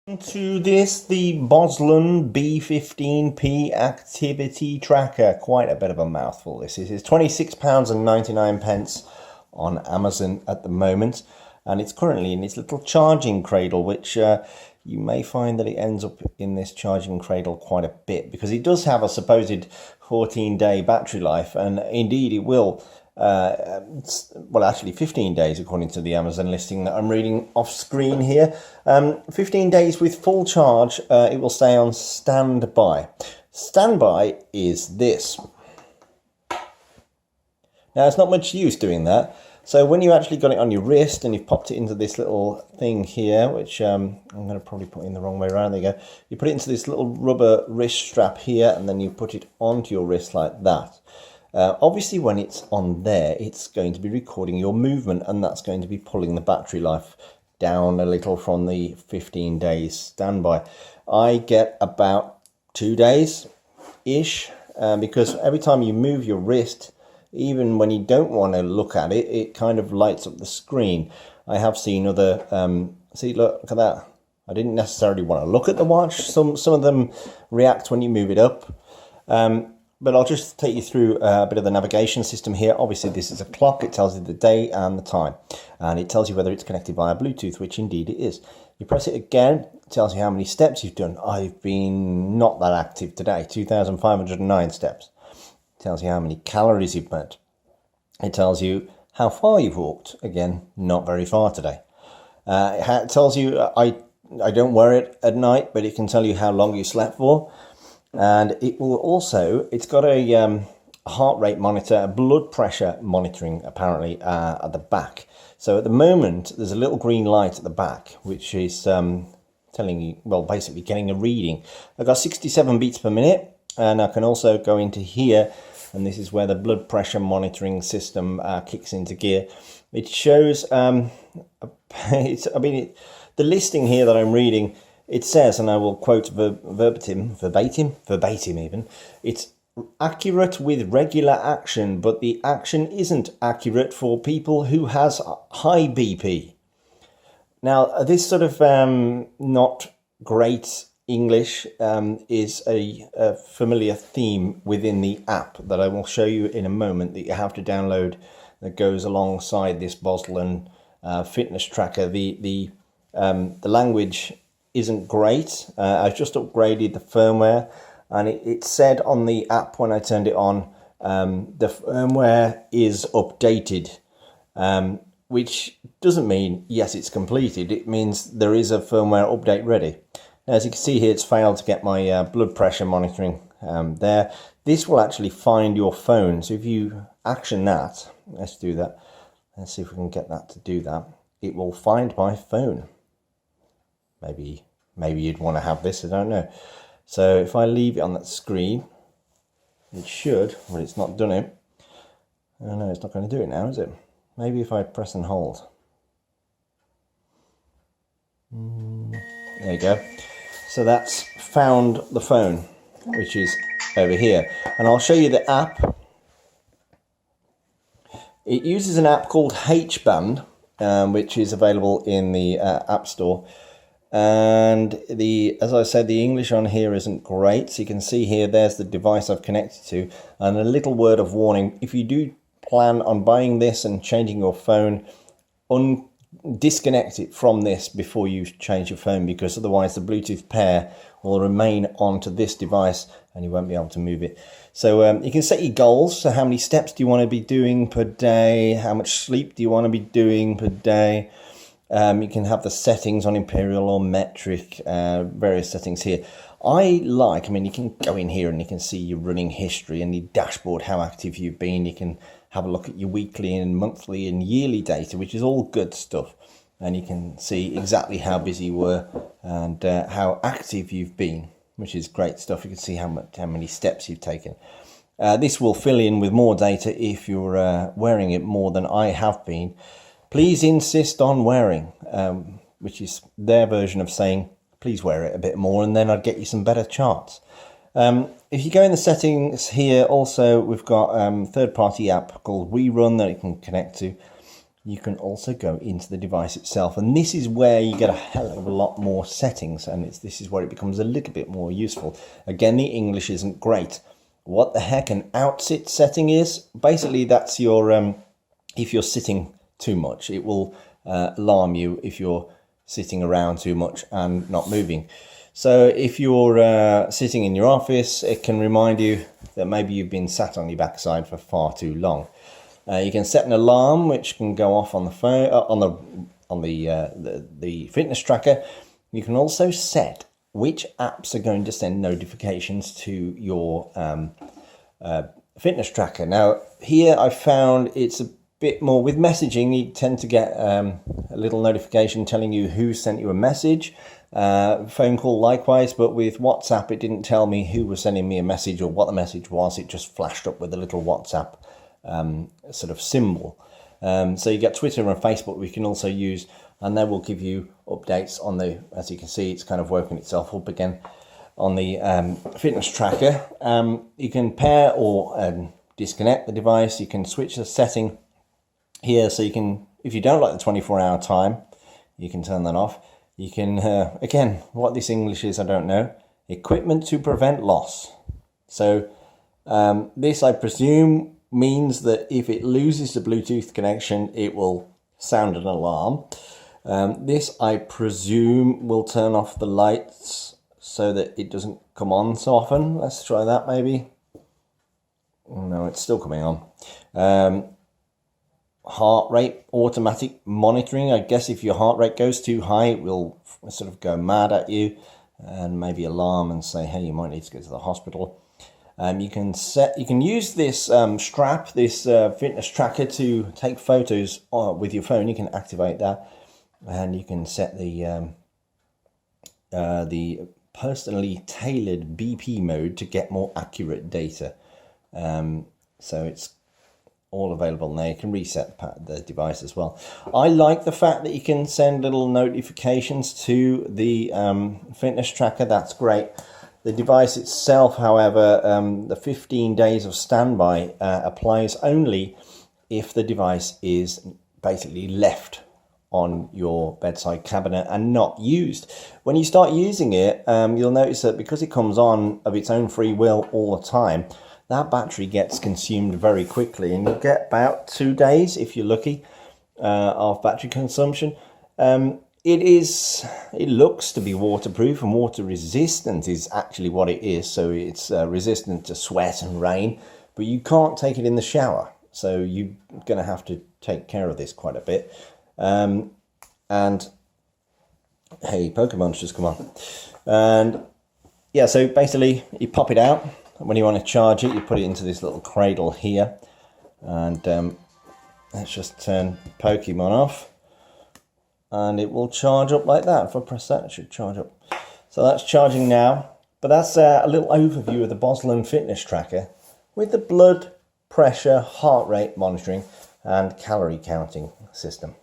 To this, the Bozlun B15P activity tracker. Quite a bit of a mouthful this is. It's £26.99 on Amazon at the moment, and it's currently in its little charging cradle, which you may find that it ends up in this charging cradle quite a bit, because it does have a supposed 14-day battery life, and indeed it will. Well, actually 15 days according to the Amazon listing that I'm reading off screen here. 15 days with full charge. It will stay on standby. Standby is this. Now, it's not much use doing that. So when you actually got it on your wrist and you've popped it into this little thing here, which I'm going to probably put in the wrong way around. There you go. You put it into this little rubber wrist strap here, and then you put it onto your wrist like that. Obviously, when it's on there, it's going to be recording your movement, and that's going to be pulling the battery life down a little from the 15 days standby. I get about 2 days-ish, because every time you move your wrist, even when you don't want to look at it, it kind of lights up the screen. I have seen other, see, look at that. I didn't necessarily want to look at the watch. Some of them react when you move it up. But I'll just take you through a bit of the navigation system here. Obviously, this is a clock. It tells you the day and the time. And it tells you whether it's connected via Bluetooth, which indeed it is. You press it again, it tells you how many steps you've done. I've been not that active today, 2,509 steps. It tells you how many calories you've burnt. It tells you how far you've walked. Again, not very far today. It tells you, I don't wear it at night, but it can tell you how long you slept for. And it will also, it's got a heart rate monitor, a blood pressure monitoring apparently at the back. So at the moment, there's a little green light at the back, which is telling you, well, basically getting a reading. I've got 67 beats per minute, and I can also go into here, and this is where the blood pressure monitoring system kicks into gear. It shows, the listing here that I'm reading, it says, and I will quote verbatim even, it's accurate with regular action, but the action isn't accurate for people who has high BP. Now, this sort of not great English is a familiar theme within the app that I will show you in a moment, that you have to download, that goes alongside this Bozlun fitness tracker. The language isn't great. I've just upgraded the firmware, and it said on the app when I turned it on, the firmware is updated, which doesn't mean yes, it's completed. It means there is a firmware update ready. Now, as you can see here, it's failed to get my blood pressure monitoring there. This will actually find your phone. So if you action that, let's do that. Let's see if we can get that to do that. It will find my phone. Maybe you'd want to have this, I don't know. So if I leave it on that screen, it should, but it's not done it. Oh no, it's not going to do it now, is it? Maybe if I press and hold. There you go. So that's found the phone, which is over here. And I'll show you the app. It uses an app called H-Band, which is available in the App Store. And as I said, the English on here isn't great. So you can see here, there's the device I've connected to. And a little word of warning, if you do plan on buying this and changing your phone, disconnect it from this before you change your phone, because otherwise the Bluetooth pair will remain onto this device and you won't be able to move it. So you can set your goals. So how many steps do you want to be doing per day? How much sleep do you want to be doing per day? You can have the settings on imperial or metric, various settings here. You can go in here and you can see your running history and your dashboard, how active you've been. You can have a look at your weekly and monthly and yearly data, which is all good stuff. And you can see exactly how busy you were and how active you've been, which is great stuff. You can see how many steps you've taken. This will fill in with more data if you're wearing it more than I have been. Please insist on wearing, which is their version of saying, please wear it a bit more, and then I'd get you some better charts. If you go in the settings here, also, we've got a third-party app called We Run that you can connect to. you can also go into the device itself, and this is where you get a hell of a lot more settings, and this is where it becomes a little bit more useful. Again, the English isn't great. What the heck an outsit setting is? Basically, that's your if you're sitting too much, it will alarm you if you're sitting around too much and not moving. So if you're sitting in your office, it can remind you that maybe you've been sat on your backside for far too long. You can set an alarm which can go off on the phone, on the fitness tracker. You can also set which apps are going to send notifications to your fitness tracker. Now here I found it's a bit more with messaging. You tend to get a little notification telling you who sent you a message. Phone call likewise, but with WhatsApp it didn't tell me who was sending me a message or what the message was. It just flashed up with a little WhatsApp sort of symbol. So you get Twitter and Facebook we can also use, and they will give you updates on the, as you can see, it's kind of woken itself up again on the fitness tracker. You can pair or disconnect the device. You can switch the setting here, so you can, if you don't like the 24-hour time, you can turn that off. You can, again, what this English is, I don't know. Equipment to prevent loss. So this, I presume, means that if it loses the Bluetooth connection, it will sound an alarm. This, I presume, will turn off the lights so that it doesn't come on so often. Let's try that maybe. No, it's still coming on. Heart rate automatic monitoring. I guess if your heart rate goes too high, it will sort of go mad at you and maybe alarm and say, hey, you might need to go to the hospital. You can use this strap, this fitness tracker, to take photos with your phone. You can activate that, and you can set the personally tailored BP mode to get more accurate data. So it's all available now. You can reset the device as well. I like the fact that you can send little notifications to the fitness tracker. That's great. The device itself, however, the 15 days of standby applies only if the device is basically left on your bedside cabinet and not used. When you start using it, you'll notice that because it comes on of its own free will all the time, that battery gets consumed very quickly, and you get about 2 days, if you're lucky, of battery consumption. It looks to be waterproof, and water resistant is actually what it is. So it's resistant to sweat and rain, but you can't take it in the shower. So you're going to have to take care of this quite a bit. And hey, Pokemon's just come on. And yeah, so basically you pop it out. When you want to charge it, you put it into this little cradle here. And let's just turn Pokemon off. And it will charge up like that. If I press that, it should charge up. So that's charging now. But that's a little overview of the Bozlun fitness tracker with the blood pressure, heart rate monitoring and calorie counting system.